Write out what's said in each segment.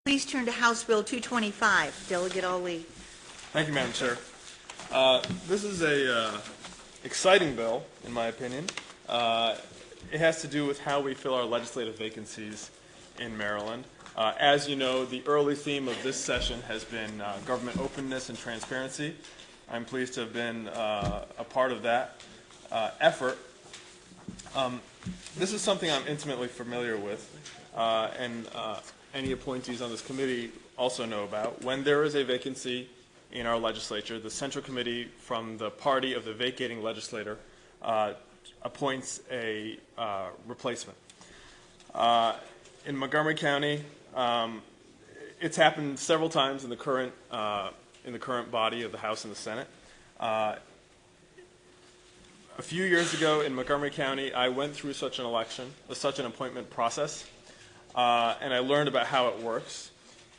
Please turn to House Bill 225. Delegate Ali. Thank you, Madam Chair. This is a exciting bill, in my opinion. It has to do with how we fill our legislative vacancies in Maryland. As you know, the early theme of this session has been government openness and transparency. I'm pleased to have been a part of that effort. This is something I'm intimately familiar with, and any appointees on this committee also know about. When there is a vacancy in our legislature, the Central Committee from the party of the vacating legislator appoints a replacement. In Montgomery County, it's happened several times in the current body of the House and the Senate. A few years ago in Montgomery County, I went through such an election, such an appointment process, and I learned about how it works.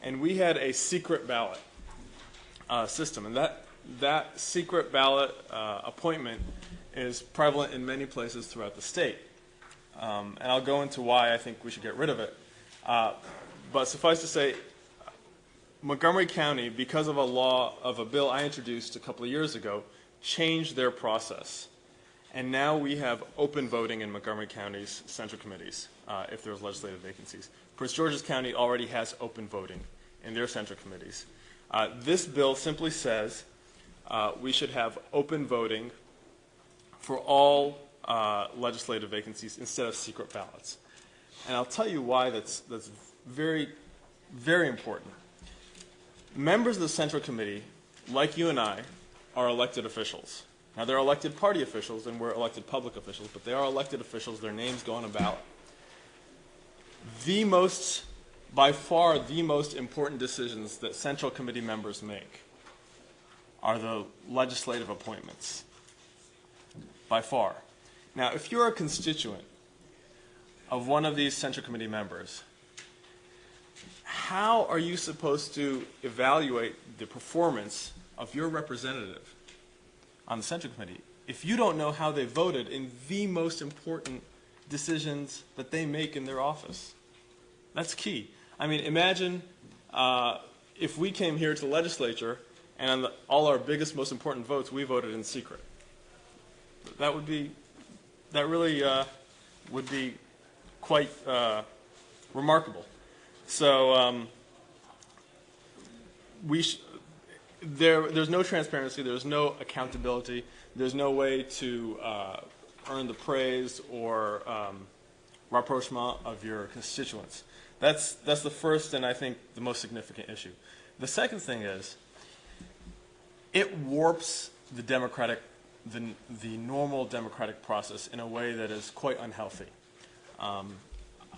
And we had a secret ballot system, and that secret ballot appointment is prevalent in many places throughout the state. And I'll go into why I think we should get rid of it. But suffice to say, Montgomery County, because of a bill I introduced a couple of years ago, changed their process. And now we have open voting in Montgomery County's central committees if there's legislative vacancies. Prince George's County already has open voting in their central committees. This bill simply says we should have open voting for all legislative vacancies instead of secret ballots. And I'll tell you why that's very, very important. Members of the Central Committee, like you and I, are elected officials. Now, they're elected party officials, and we're elected public officials, but they are elected officials. Their names go on a ballot. By far, the most important decisions that Central Committee members make are the legislative appointments, by far. Now, if you're a constituent of one of these Central Committee members, how are you supposed to evaluate the performance of your representative on the Central Committee if you don't know how they voted in the most important decisions that they make in their office? That's key. I mean, imagine if we came here to the legislature and on all our biggest, most important votes, we voted in secret. That really would be quite remarkable. So there's no transparency, there's no accountability, there's no way to earn the praise or rapprochement of your constituents. That's the first and I think the most significant issue. The second thing is it warps the normal democratic process in a way that is quite unhealthy.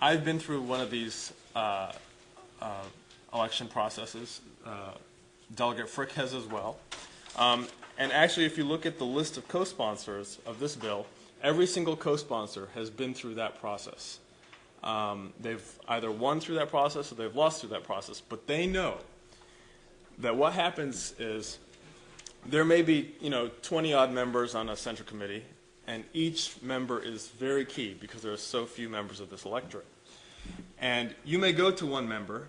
I've been through one of these election processes. Delegate Frick has as well. And actually, if you look at the list of co-sponsors of this bill, every single co-sponsor has been through that process. They've either won through that process or they've lost through that process. But they know that what happens is there may be 20-odd members on a central committee, and each member is very key because there are so few members of this electorate. And you may go to one member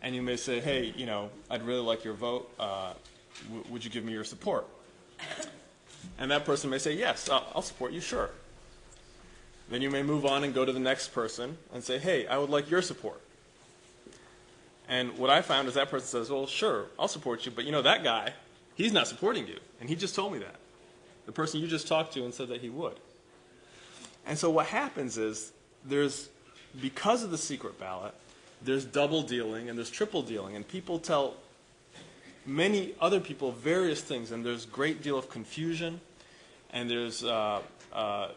and you may say, hey, I'd really like your vote. Would you give me your support? And that person may say, yes, I'll support you, sure. Then you may move on and go to the next person and say, hey, I would like your support. And what I found is that person says, well, sure, I'll support you, but that guy, he's not supporting you, and he just told me that. The person you just talked to and said that he would. And so what happens is because of the secret ballot, there's double dealing and there's triple dealing, and people tell many other people various things, and there's a great deal of confusion, and there's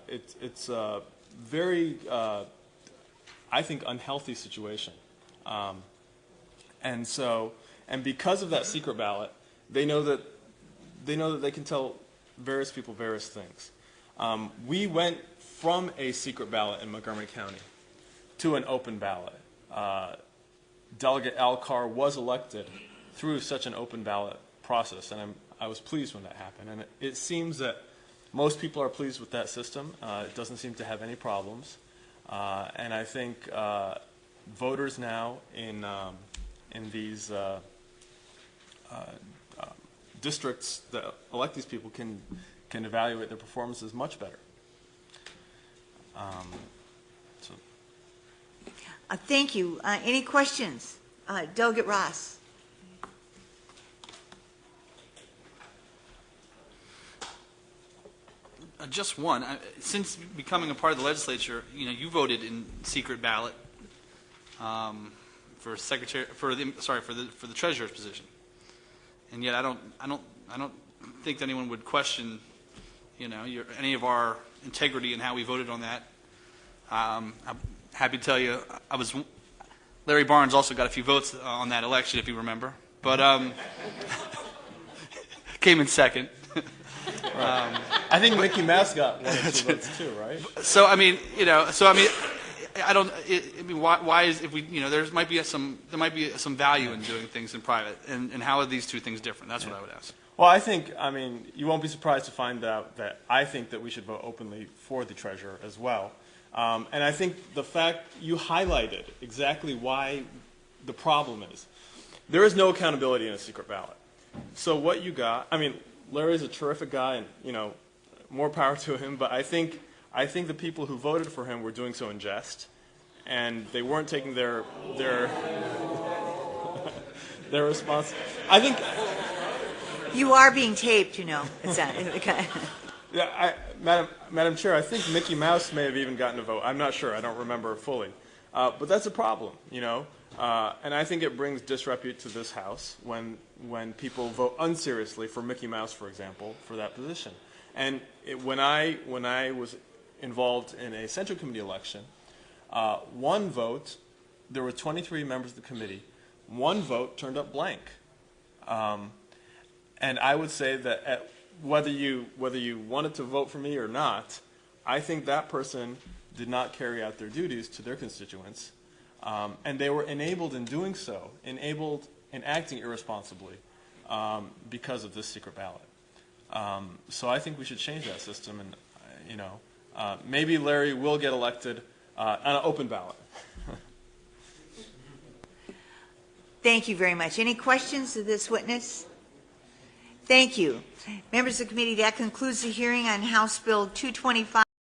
it's a very I think unhealthy situation, and because of that secret ballot, they know that they can tell various people various things. We went from a secret ballot in Montgomery County to an open ballot. Delegate Al Carr was elected through such an open ballot process, and I was pleased when that happened. And it seems that most people are pleased with that system. It doesn't seem to have any problems. And I think voters now in these districts that elect these people can evaluate their performances much better. So. Thank you. Any questions? Delegate Ross. Just one. Since becoming a part of the legislature, you voted in secret ballot for the treasurer's position, and yet I don't think that anyone would question, any of our integrity in how we voted on that. I'm happy to tell you, Larry Barnes also got a few votes on that election, if you remember, but came in second. I think Mickey Mouse got one or two votes too, right? So I mean, I don't. Why is if we there might be some value in doing things in private, and how are these two things different? That's what I would ask. Well, I think you won't be surprised to find out that I think that we should vote openly for the treasurer as well, and I think the fact you highlighted exactly why the problem is there is no accountability in a secret ballot. So what you got, Larry's a terrific guy, and more power to him. But I think the people who voted for him were doing so in jest, and they weren't taking their response. I think You are being taped, It's okay. Yeah, Madam Chair, I think Mickey Mouse may have even gotten a vote. I'm not sure. I don't remember fully. But that's a problem, and I think it brings disrepute to this House when people vote unseriously for Mickey Mouse, for example, for that position. And when I was involved in a Central Committee election, one vote, there were 23 members of the committee, one vote turned up blank. And I would say that whether you wanted to vote for me or not, I think that person did not carry out their duties to their constituents. And they were enabled in doing so, enabled in acting irresponsibly because of this secret ballot. So I think we should change that system, and maybe Larry will get elected on an open ballot. Thank you very much. Any questions of this witness? Thank you. Members of the committee, that concludes the hearing on House Bill 225.